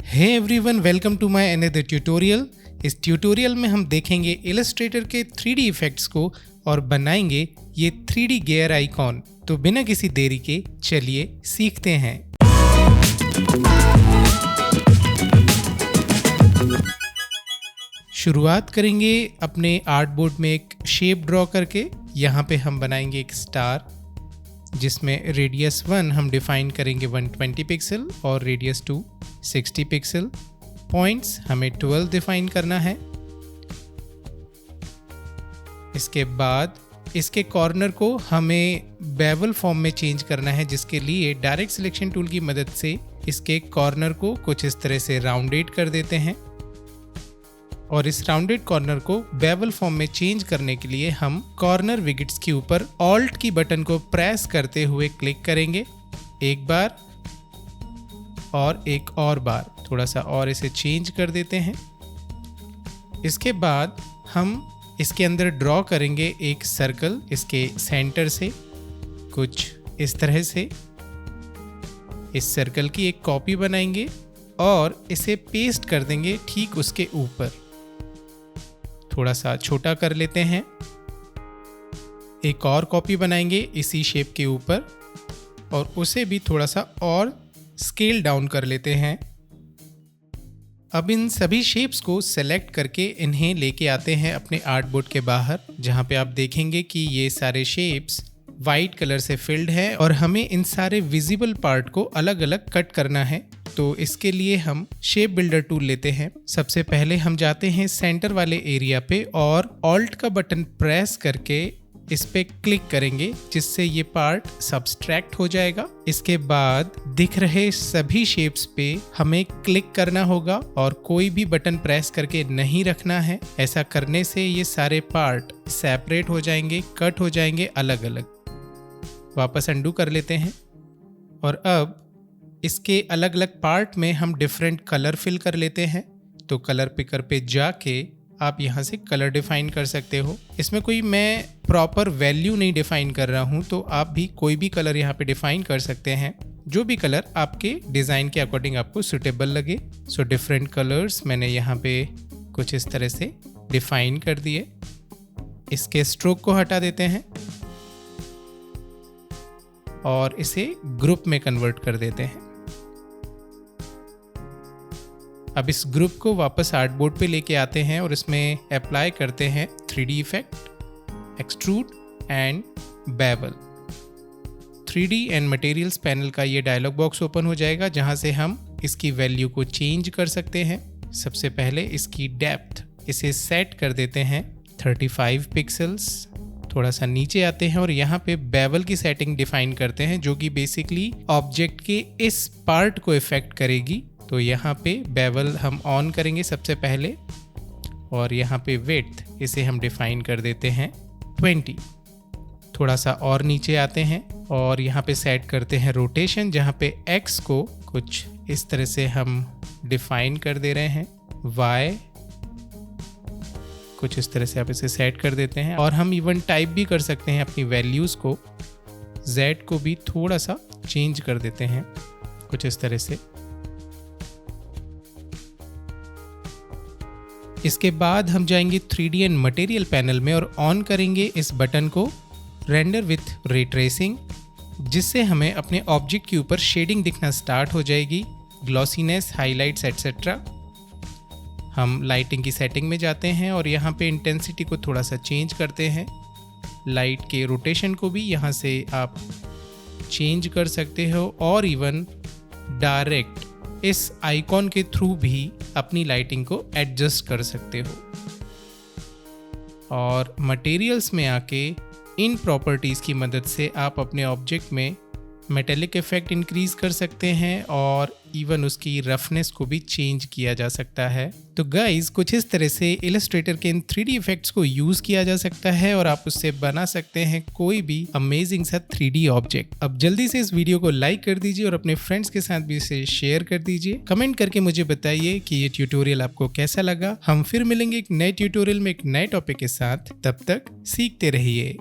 Hey everyone, welcome to my another tutorial. इस tutorial में हम देखेंगे इलस्ट्रेटर के 3D इफेक्ट्स को और बनाएंगे ये 3D गियर आइकॉन। तो बिना किसी देरी के चलिए सीखते हैं। शुरुआत करेंगे अपने आर्ट बोर्ड में एक शेप ड्रॉ करके। यहाँ पे हम बनाएंगे एक स्टार जिसमें रेडियस 1 हम डिफाइन करेंगे 120 पिक्सल और रेडियस 2 60 पिक्सल। पॉइंट्स हमें 12 डिफाइन करना है। इसके बाद इसके कॉर्नर को हमें बेवल फॉर्म में चेंज करना है, जिसके लिए डायरेक्ट सिलेक्शन टूल की मदद से इसके कॉर्नर को कुछ इस तरह से राउंडेड कर देते हैं। और इस राउंडेड कॉर्नर को बेवल फॉर्म में चेंज करने के लिए हम कॉर्नर विगेट्स के ऊपर ऑल्ट की बटन को प्रेस करते हुए क्लिक करेंगे, एक बार और एक और बार। थोड़ा सा और इसे चेंज कर देते हैं। इसके बाद हम इसके अंदर ड्रॉ करेंगे एक सर्कल इसके सेंटर से कुछ इस तरह से। इस सर्कल की एक कॉपी बनाएंगे और इसे पेस्ट कर देंगे ठीक उसके ऊपर। थोड़ा सा छोटा कर लेते हैं। एक और कॉपी बनाएंगे इसी शेप के ऊपर और उसे भी थोड़ा सा और स्केल डाउन कर लेते हैं। अब इन सभी शेप्स को सेलेक्ट करके इन्हें लेके आते हैं अपने आर्ट बोर्ड के बाहर, जहाँ पे आप देखेंगे कि ये सारे शेप्स वाइट कलर से फिल्ड है और हमें इन सारे विजिबल पार्ट को अलग अलग कट करना है। तो इसके लिए हम शेप बिल्डर टूल लेते हैं। सबसे पहले हम जाते हैं सेंटर वाले एरिया पे और ऑल्ट का बटन प्रेस करके इस पे क्लिक करेंगे, जिससे ये पार्ट सब्सट्रैक्ट हो जाएगा। इसके बाद दिख रहे सभी शेप्स पे हमें क्लिक करना होगा और कोई भी बटन प्रेस करके नहीं रखना है। ऐसा करने से ये सारे पार्ट सेपरेट हो जाएंगे, कट हो जाएंगे अलग अलग। वापस अंडू कर लेते हैं और अब इसके अलग अलग पार्ट में हम डिफरेंट कलर फिल कर लेते हैं। तो कलर पिकर पे जाके आप यहाँ से कलर डिफाइन कर सकते हो। इसमें कोई मैं प्रॉपर वैल्यू नहीं डिफाइन कर रहा हूँ, तो आप भी कोई भी कलर यहाँ पे डिफाइन कर सकते हैं, जो भी कलर आपके डिज़ाइन के अकॉर्डिंग आपको सुटेबल लगे। सो डिफरेंट कलर्स मैंने यहाँ पे कुछ इस तरह से डिफाइन कर दिए। इसके स्ट्रोक को हटा देते हैं और इसे ग्रुप में कन्वर्ट कर देते हैं। अब इस ग्रुप को वापस आर्ट बोर्ड पे लेके आते हैं और इसमें अप्लाई करते हैं 3D effect, extrude and bevel. 3D and materials panel का ये डायलॉग बॉक्स ओपन हो जाएगा, जहां से हम इसकी वैल्यू को चेंज कर सकते हैं। सबसे पहले इसकी डेप्थ इसे सेट कर देते हैं 35 पिक्सल्स। थोड़ा सा नीचे आते हैं और यहाँ पे बेवल की सेटिंग डिफाइन करते हैं, जो कि बेसिकली ऑब्जेक्ट के इस पार्ट को इफेक्ट करेगी। तो यहाँ पे बेवल हम ऑन करेंगे सबसे पहले और यहाँ पे विड्थ इसे हम डिफाइन कर देते हैं 20। थोड़ा सा और नीचे आते हैं और यहाँ पे सेट करते हैं रोटेशन, जहाँ पे x को कुछ इस तरह से हम डिफाइन कर दे रहे हैं, y कुछ इस तरह से आप इसे सेट कर देते हैं। और हम इवन टाइप भी कर सकते हैं अपनी वैल्यूज़ को, z को भी थोड़ा सा चेंज कर देते हैं कुछ इस तरह से। इसके बाद हम जाएंगे 3D एंड मटेरियल पैनल में और ऑन करेंगे इस बटन को रेंडर विथ रे ट्रेसिंग, जिससे हमें अपने ऑब्जेक्ट के ऊपर शेडिंग दिखना स्टार्ट हो जाएगी, ग्लॉसीनेस, हाइलाइट्स एटसेट्रा। हम लाइटिंग की सेटिंग में जाते हैं और यहाँ पे इंटेंसिटी को थोड़ा सा चेंज करते हैं। लाइट के रोटेशन को भी यहाँ से आप चेंज कर सकते हो और इवन डायरेक्ट इस आइकॉन के थ्रू भी अपनी लाइटिंग को एडजस्ट कर सकते हो। और मटेरियल्स में आके इन प्रॉपर्टीज़ की मदद से आप अपने ऑब्जेक्ट में मेटेलिक इफेक्ट इंक्रीज कर सकते हैं और इवन उसकी रफनेस को भी चेंज किया जा सकता है। तो गाइज, कुछ इस तरह से इलस्ट्रेटर के इन 3D इफेक्ट्स को यूज़ किया जा सकता है और आप उससे बना सकते हैं कोई भी अमेजिंग सा 3D ऑब्जेक्ट। अब जल्दी से इस वीडियो को लाइक कर दीजिए और अपने फ्रेंड्स के साथ भी इसे शेयर कर दीजिए। कमेंट करके मुझे बताइए कि ये ट्यूटोरियल आपको कैसा लगा। हम फिर मिलेंगे एक नए ट्यूटोरियल में एक नए टॉपिक के साथ। तब तक सीखते रहिए।